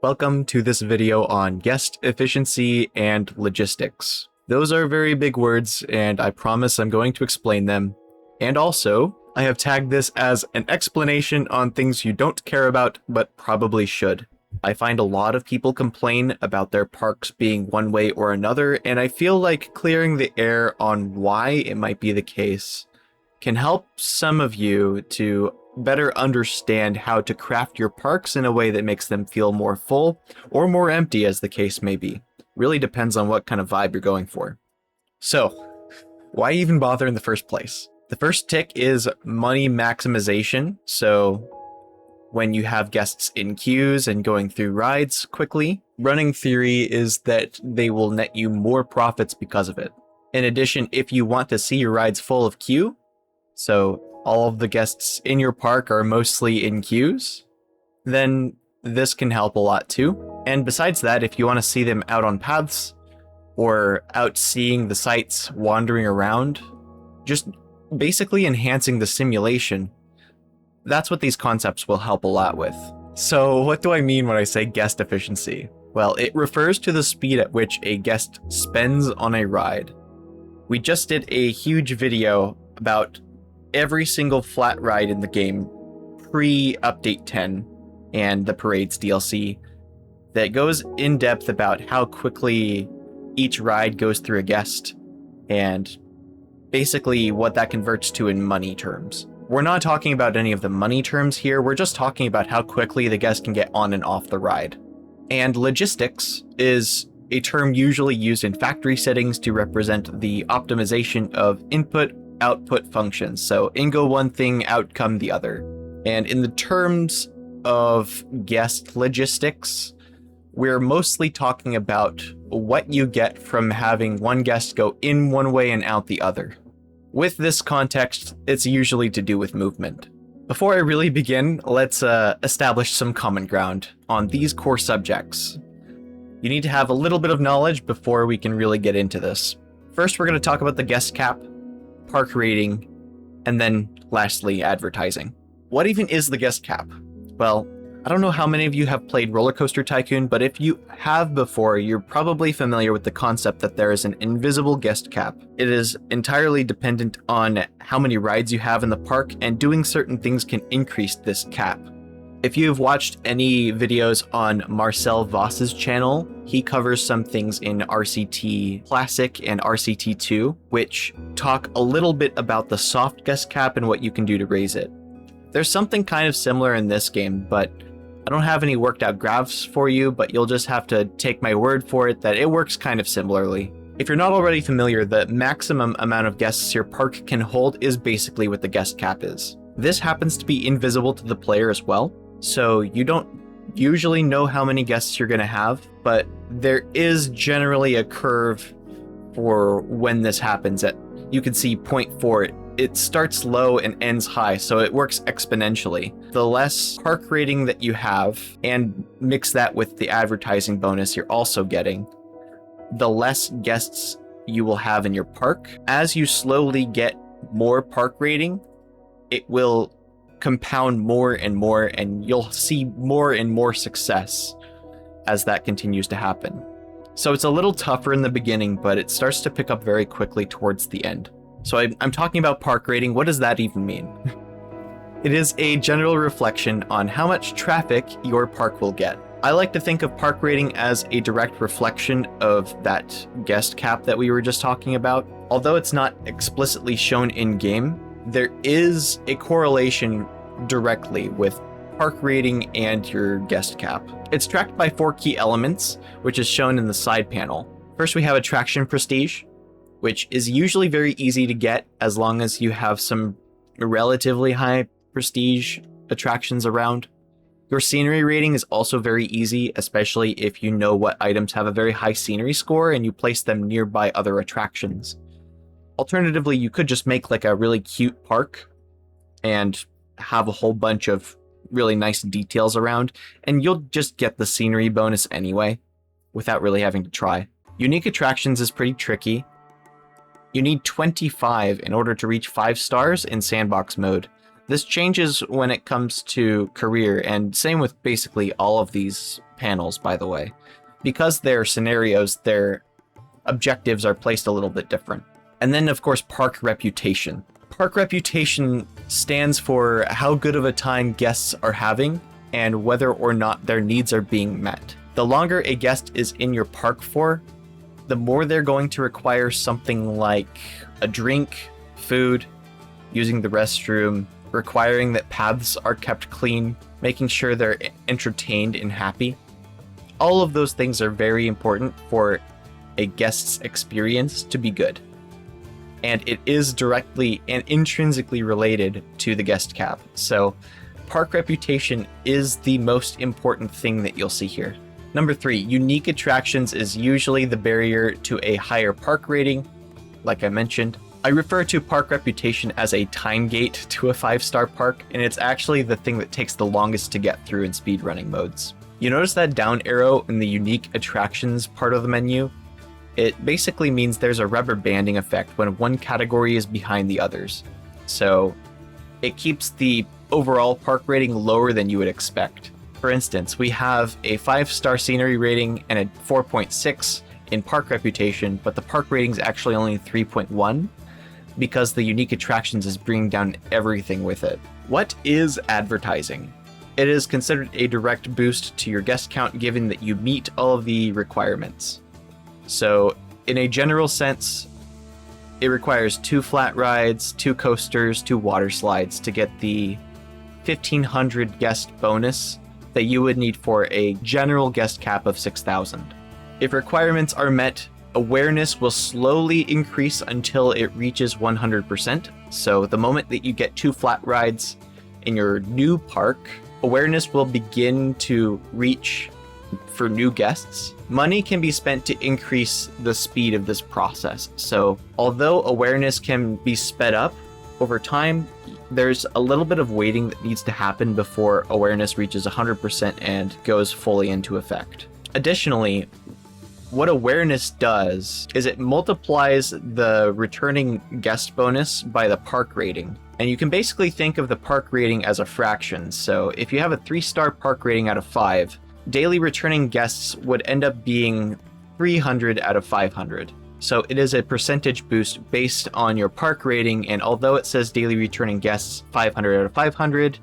Welcome to this video on guest efficiency and logistics. Those are very big words, and I promise I'm going to explain them. And also, I have tagged this as an explanation on things you don't care about, but probably should. I find a lot of people complain about their parks being one way or another, and I feel like clearing the air on why it might be the case can help some of you to better understand how to craft your parks in a way that makes them feel more full or more empty, as the case may be. Really depends on what kind of vibe you're going for. So, why even bother in the first place? The first tick is money maximization. So, when you have guests in queues and going through rides quickly, running theory is that they will net you more profits because of it. In addition, if you want to see your rides full of queue, so all of the guests in your park are mostly in queues, then this can help a lot too. And besides that, if you want to see them out on paths or out seeing the sights wandering around, just basically enhancing the simulation, that's what these concepts will help a lot with. So what do I mean when I say guest efficiency? Well, it refers to the speed at which a guest spends on a ride. We just did a huge video about every single flat ride in the game pre-Update 10 and the Parades DLC that goes in depth about how quickly each ride goes through a guest and basically what that converts to in money terms. We're not talking about any of the money terms here, we're just talking about how quickly the guest can get on and off the ride. And logistics is a term usually used in factory settings to represent the optimization of input-output functions. So in go one thing, out come the other. And in the terms of guest logistics, we're mostly talking about what you get from having one guest go in one way and out the other. With this context, it's usually to do with movement. Before I really begin, let's establish some common ground on these core subjects. You need to have a little bit of knowledge before we can really get into this. First, we're going to talk about the guest cap, park rating, and then lastly, advertising. What even is the guest cap? Well, I don't know how many of you have played Roller Coaster Tycoon, but if you have before, you're probably familiar with the concept that there is an invisible guest cap. It is entirely dependent on how many rides you have in the park, and doing certain things can increase this cap. If you've watched any videos on Marcel Voss's channel, he covers some things in RCT Classic and RCT 2, which talk a little bit about the soft guest cap and what you can do to raise it. There's something kind of similar in this game, but I don't have any worked out graphs for you, but you'll just have to take my word for it that it works kind of similarly. If you're not already familiar, the maximum amount of guests your park can hold is basically what the guest cap is. This happens to be invisible to the player as well, so you don't usually know how many guests you're going to have, but there is generally a curve for when this happens. You can see 0.4. It starts low and ends high, so it works exponentially. The less park rating that you have, and mix that with the advertising bonus you're also getting, the less guests you will have in your park. As you slowly get more park rating, it will compound more and more, and you'll see more and more success as that continues to happen. So it's a little tougher in the beginning, but it starts to pick up very quickly towards the end. So I'm talking about park rating. What does that even mean? It is a general reflection on how much traffic your park will get. I like to think of park rating as a direct reflection of that guest cap that we were just talking about. Although it's not explicitly shown in-game, there is a correlation directly with park rating and your guest cap. It's tracked by 4 key elements, which is shown in the side panel. First, we have attraction prestige, which is usually very easy to get as long as you have some relatively high prestige attractions around. Your scenery rating is also very easy, especially if you know what items have a very high scenery score and you place them nearby other attractions. Alternatively, you could just make like a really cute park and have a whole bunch of really nice details around, and you'll just get the scenery bonus anyway, without really having to try. Unique attractions is pretty tricky. You need 25 in order to reach 5 stars in sandbox mode. This changes when it comes to career, and same with basically all of these panels, by the way. Because they're scenarios, their objectives are placed a little bit different. And then, of course, park reputation. Park reputation stands for how good of a time guests are having and whether or not their needs are being met. The longer a guest is in your park for, the more they're going to require something like a drink, food, using the restroom, requiring that paths are kept clean, making sure they're entertained and happy. All of those things are very important for a guest's experience to be good. And it is directly and intrinsically related to the guest cap. So park reputation is the most important thing that you'll see here. Number 3, unique attractions is usually the barrier to a higher park rating. Like I mentioned, I refer to park reputation as a time gate to a 5-star park, and it's actually the thing that takes the longest to get through in speedrunning modes. You notice that down arrow in the unique attractions part of the menu? It basically means there's a rubber banding effect when one category is behind the others. So it keeps the overall park rating lower than you would expect. For instance, we have a 5-star scenery rating and a 4.6 in park reputation, but the park rating is actually only 3.1 because the unique attractions is bringing down everything with it. What is advertising? It is considered a direct boost to your guest count given that you meet all of the requirements. So in a general sense, it requires 2 flat rides, 2 coasters, 2 water slides to get the 1,500 guest bonus that you would need for a general guest cap of 6,000. If requirements are met, awareness will slowly increase until it reaches 100%. So the moment that you get 2 flat rides in your new park, awareness will begin to reach for new guests. Money can be spent to increase the speed of this process. So although awareness can be sped up over time, there's a little bit of waiting that needs to happen before awareness reaches 100% and goes fully into effect. Additionally, what awareness does is it multiplies the returning guest bonus by the park rating. And you can basically think of the park rating as a fraction. So if you have a 3-star park rating out of 5, daily returning guests would end up being 300 out of 500. So it is a percentage boost based on your park rating, and although it says daily returning guests 500 out of 500,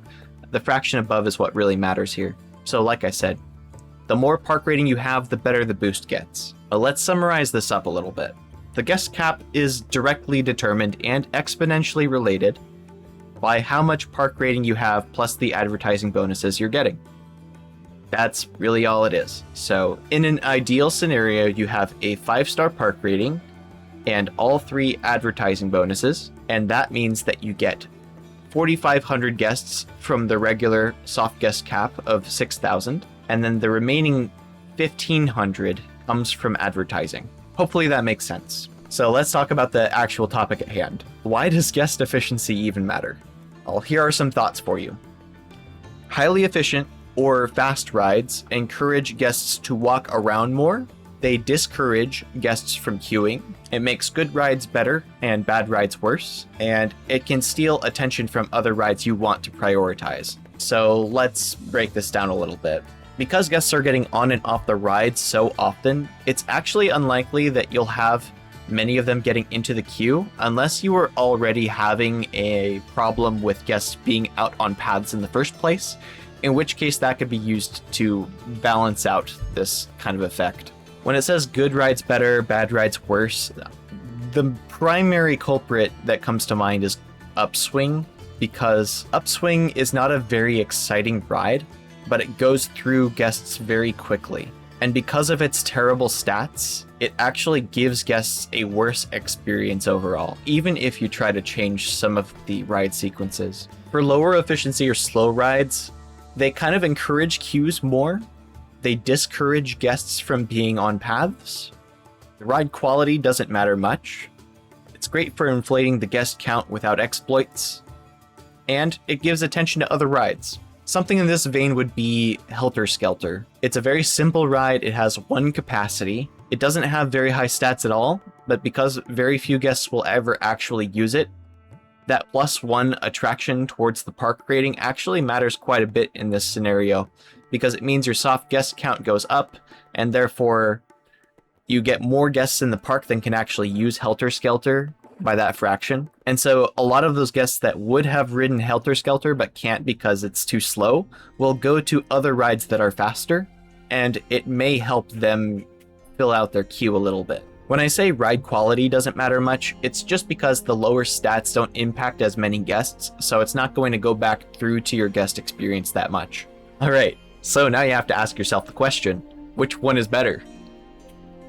the fraction above is what really matters here. So like I said, the more park rating you have, the better the boost gets. But let's summarize this up a little bit. The guest cap is directly determined and exponentially related by how much park rating you have plus the advertising bonuses you're getting. That's really all it is. So in an ideal scenario, you have a 5-star park rating and all 3 advertising bonuses, and that means that you get 4,500 guests from the regular soft guest cap of 6,000, and then the remaining 1,500 comes from advertising. Hopefully that makes sense. So let's talk about the actual topic at hand. Why does guest efficiency even matter? Well, here are some thoughts for you. Highly efficient or fast rides encourage guests to walk around more. They discourage guests from queuing. It makes good rides better and bad rides worse. And it can steal attention from other rides you want to prioritize. So let's break this down a little bit. Because guests are getting on and off the rides so often, it's actually unlikely that you'll have many of them getting into the queue unless you are already having a problem with guests being out on paths in the first place, in which case that could be used to balance out this kind of effect. When it says good rides better, bad rides worse, the primary culprit that comes to mind is Upswing, because Upswing is not a very exciting ride, but it goes through guests very quickly. And because of its terrible stats, it actually gives guests a worse experience overall, even if you try to change some of the ride sequences. For lower efficiency or slow rides, they kind of encourage queues more. They discourage guests from being on paths. The ride quality doesn't matter much. It's great for inflating the guest count without exploits. And it gives attention to other rides. Something in this vein would be Helter Skelter. It's a very simple ride. It has 1 capacity. It doesn't have very high stats at all, but because very few guests will ever actually use it, that +1 attraction towards the park rating actually matters quite a bit in this scenario, because it means your soft guest count goes up, and therefore you get more guests in the park than can actually use Helter Skelter by that fraction. And so a lot of those guests that would have ridden Helter Skelter but can't because it's too slow will go to other rides that are faster, and it may help them fill out their queue a little bit. When I say ride quality doesn't matter much, it's just because the lower stats don't impact as many guests, so it's not going to go back through to your guest experience that much. Alright, so now you have to ask yourself the question, which one is better?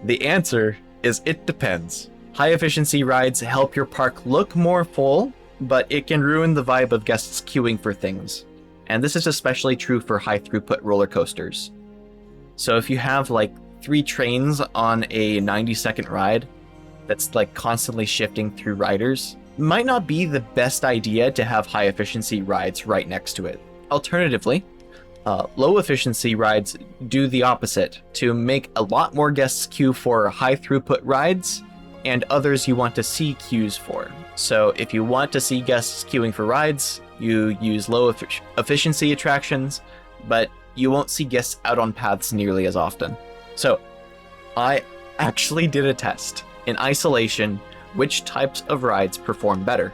The answer is it depends. High efficiency rides help your park look more full, but it can ruin the vibe of guests queuing for things. And this is especially true for high throughput roller coasters. So if you have like 3 trains on a 90-second ride that's like constantly shifting through riders, might not be the best idea to have high efficiency rides right next to it. Alternatively, low efficiency rides do the opposite to make a lot more guests queue for high throughput rides and others you want to see queues for. So if you want to see guests queuing for rides, you use low efficiency attractions, but you won't see guests out on paths nearly as often. So, I actually did a test in isolation which types of rides perform better.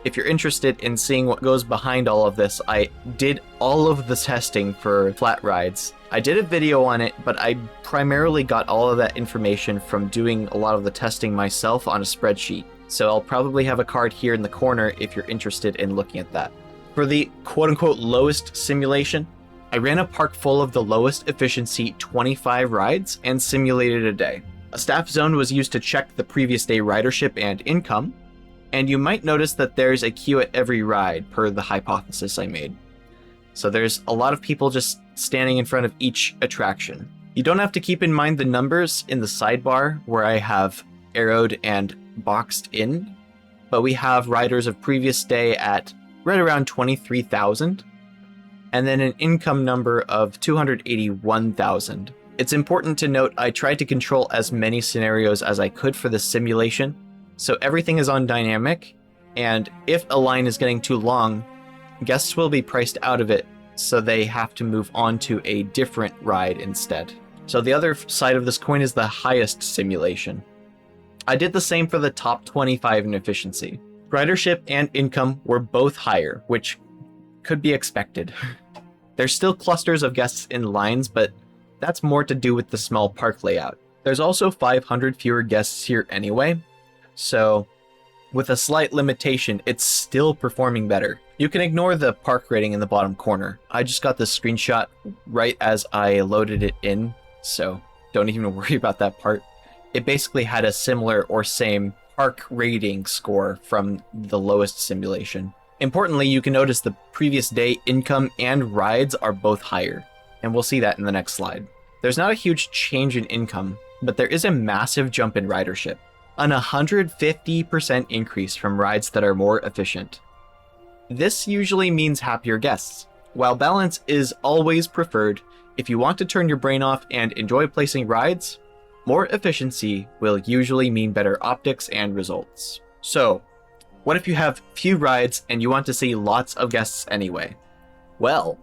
If you're interested in seeing what goes behind all of this, I did all of the testing for flat rides. I did a video on it, but I primarily got all of that information from doing a lot of the testing myself on a spreadsheet. So I'll probably have a card here in the corner if you're interested in looking at that. For the quote-unquote lowest simulation, I ran a park full of the lowest efficiency 25 rides and simulated a day. A staff zone was used to check the previous day ridership and income, and you might notice that there's a queue at every ride per the hypothesis I made. So there's a lot of people just standing in front of each attraction. You don't have to keep in mind the numbers in the sidebar where I have arrowed and boxed in, but we have riders of previous day at right around 23,000. And then an income number of 281,000. It's important to note I tried to control as many scenarios as I could for this simulation, so everything is on dynamic, and if a line is getting too long, guests will be priced out of it, so they have to move on to a different ride instead. So the other side of this coin is the highest simulation. I did the same for the top 25 in efficiency. Ridership and income were both higher, which could be expected. There's still clusters of guests in lines, but that's more to do with the small park layout. There's also 500 fewer guests here anyway, so with a slight limitation, it's still performing better. You can ignore the park rating in the bottom corner. I just got this screenshot right as I loaded it in, so don't even worry about that part. It basically had a similar or same park rating score from the lowest simulation. Importantly, you can notice the previous day income and rides are both higher, and we'll see that in the next slide. There's not a huge change in income, but there is a massive jump in ridership, an 150% increase from rides that are more efficient. This usually means happier guests. While balance is always preferred, if you want to turn your brain off and enjoy placing rides, more efficiency will usually mean better optics and results. So, what if you have few rides and you want to see lots of guests anyway? Well,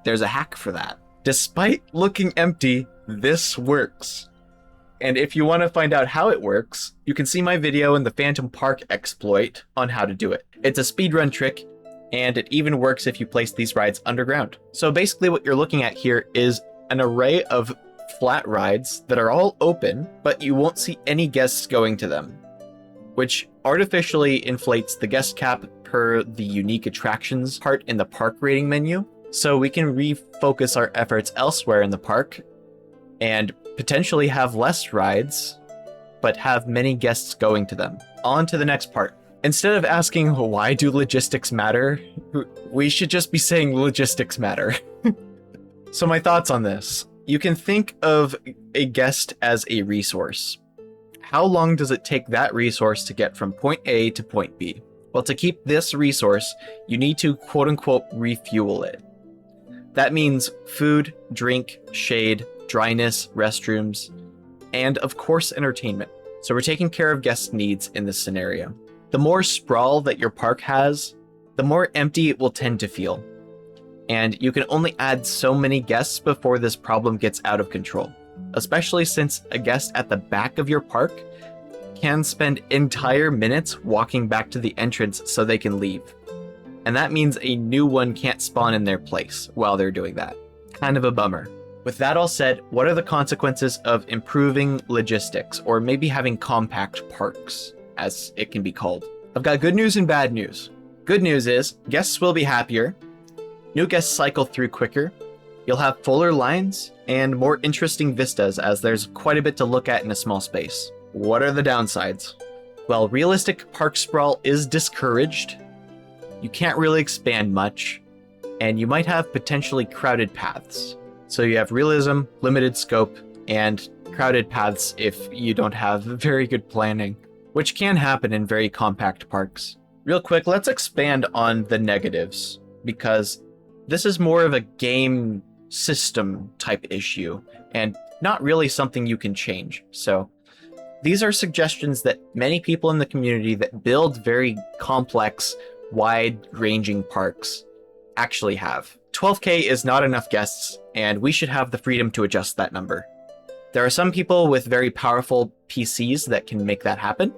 there's a hack for that. Despite looking empty, this works. And if you want to find out how it works, you can see my video in the Phantom Park exploit on how to do it. It's a speedrun trick, and it even works if you place these rides underground. So basically what you're looking at here is an array of flat rides that are all open, but you won't see any guests going to them, which artificially inflates the guest cap per the unique attractions part in the park rating menu, so we can refocus our efforts elsewhere in the park and potentially have less rides, but have many guests going to them. On to the next part. Instead of asking why do logistics matter, we should just be saying logistics matter. So my thoughts on this. You can think of a guest as a resource. How long does it take that resource to get from point A to point B? Well, to keep this resource, you need to quote-unquote refuel it. That means food, drink, shade, dryness, restrooms, and of course entertainment. So we're taking care of guest needs in this scenario. The more sprawl that your park has, the more empty it will tend to feel. And you can only add so many guests before this problem gets out of control, especially since a guest at the back of your park can spend entire minutes walking back to the entrance so they can leave. And that means a new one can't spawn in their place while they're doing that. Kind of a bummer. With that all said, what are the consequences of improving logistics, or maybe having compact parks, as it can be called? I've got good news and bad news. Good news is, guests will be happier, new guests cycle through quicker, you'll have fuller lines, and more interesting vistas as there's quite a bit to look at in a small space. What are the downsides? Well, realistic park sprawl is discouraged, you can't really expand much, and you might have potentially crowded paths. So you have realism, limited scope, and crowded paths if you don't have very good planning, which can happen in very compact parks. Real quick, let's expand on the negatives, because this is more of a game system type issue, and not really something you can change. So these are suggestions that many people in the community that build very complex, wide-ranging parks actually have. 12K is not enough guests, and we should have the freedom to adjust that number. There are some people with very powerful PCs that can make that happen.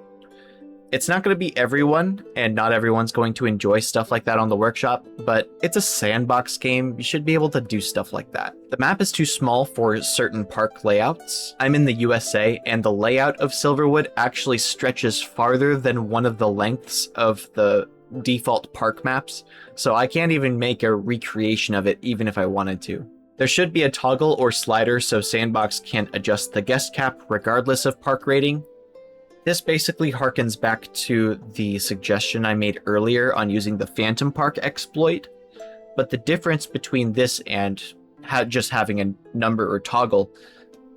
It's not going to be everyone, and not everyone's going to enjoy stuff like that on the workshop, but it's a sandbox game, you should be able to do stuff like that. The map is too small for certain park layouts. I'm in the USA, and the layout of Silverwood actually stretches farther than one of the lengths of the default park maps, so I can't even make a recreation of it even if I wanted to. There should be a toggle or slider so Sandbox can adjust the guest cap regardless of park rating. This basically harkens back to the suggestion I made earlier on using the Phantom Park exploit, but the difference between this and just having a number or toggle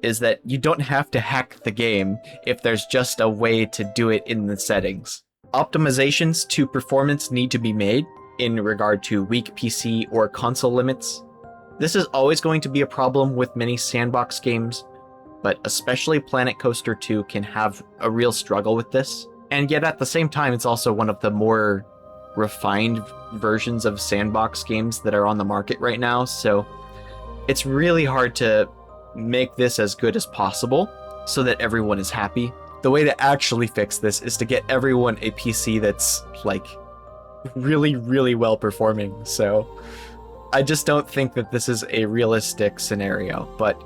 is that you don't have to hack the game if there's just a way to do it in the settings. Optimizations to performance need to be made in regard to weak PC or console limits. This is always going to be a problem with many sandbox games, but especially Planet Coaster 2 can have a real struggle with this. And yet at the same time, it's also one of the more refined versions of sandbox games that are on the market right now, so it's really hard to make this as good as possible so that everyone is happy. The way to actually fix this is to get everyone a PC that's like really, really well performing. So I just don't think that this is a realistic scenario, but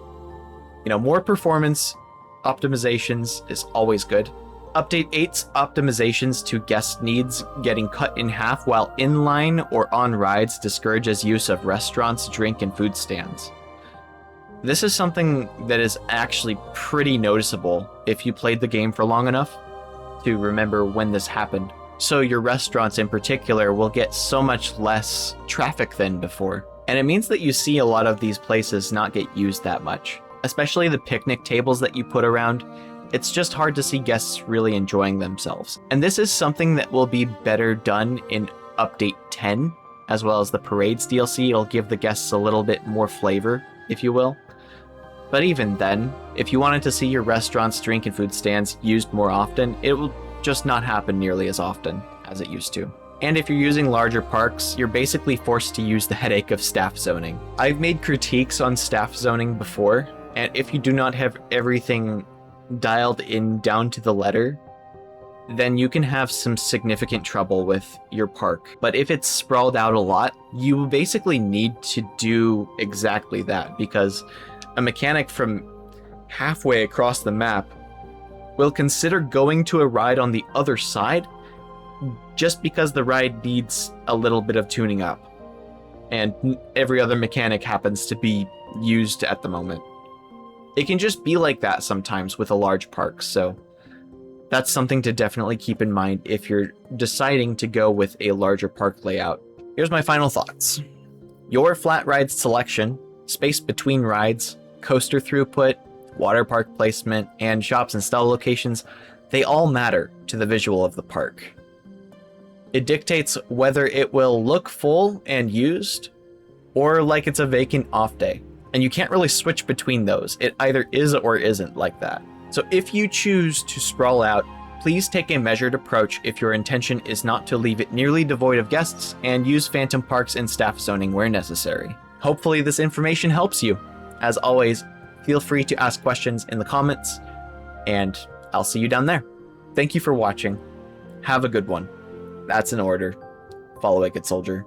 you know, more performance optimizations is always good. Update 8's optimizations to guest needs getting cut in half while inline or on rides discourages use of restaurants, drink, and food stands. This is something that is actually pretty noticeable if you played the game for long enough to remember when this happened. So your restaurants in particular will get so much less traffic than before. And it means that you see a lot of these places not get used that much. Especially the picnic tables that you put around, it's just hard to see guests really enjoying themselves. And this is something that will be better done in Update 10, as well as the Parades DLC. It'll give the guests a little bit more flavor, if you will. But even then, if you wanted to see your restaurants, drink, and food stands used more often, it will just not happen nearly as often as it used to. And if you're using larger parks, you're basically forced to use the headache of staff zoning. I've made critiques on staff zoning before, and if you do not have everything dialed in down to the letter, then you can have some significant trouble with your park. But if it's sprawled out a lot, you basically need to do exactly that, because a mechanic from halfway across the map will consider going to a ride on the other side just because the ride needs a little bit of tuning up, and every other mechanic happens to be used at the moment. It can just be like that sometimes with a large park, so that's something to definitely keep in mind if you're deciding to go with a larger park layout. Here's my final thoughts. Your flat ride selection, space between rides, coaster throughput, water park placement, and shops and stall locations, they all matter to the visual of the park. It dictates whether it will look full and used, or like it's a vacant off day. And you can't really switch between those. It either is or isn't like that. So if you choose to sprawl out Please take a measured approach if your intention is not to leave it nearly devoid of guests, and use Phantom Parks and staff zoning where necessary. Hopefully this information helps you. As always, feel free to ask questions in the comments, and I'll see you down there. Thank you for watching. Have a good one. That's an order. Follow a good soldier.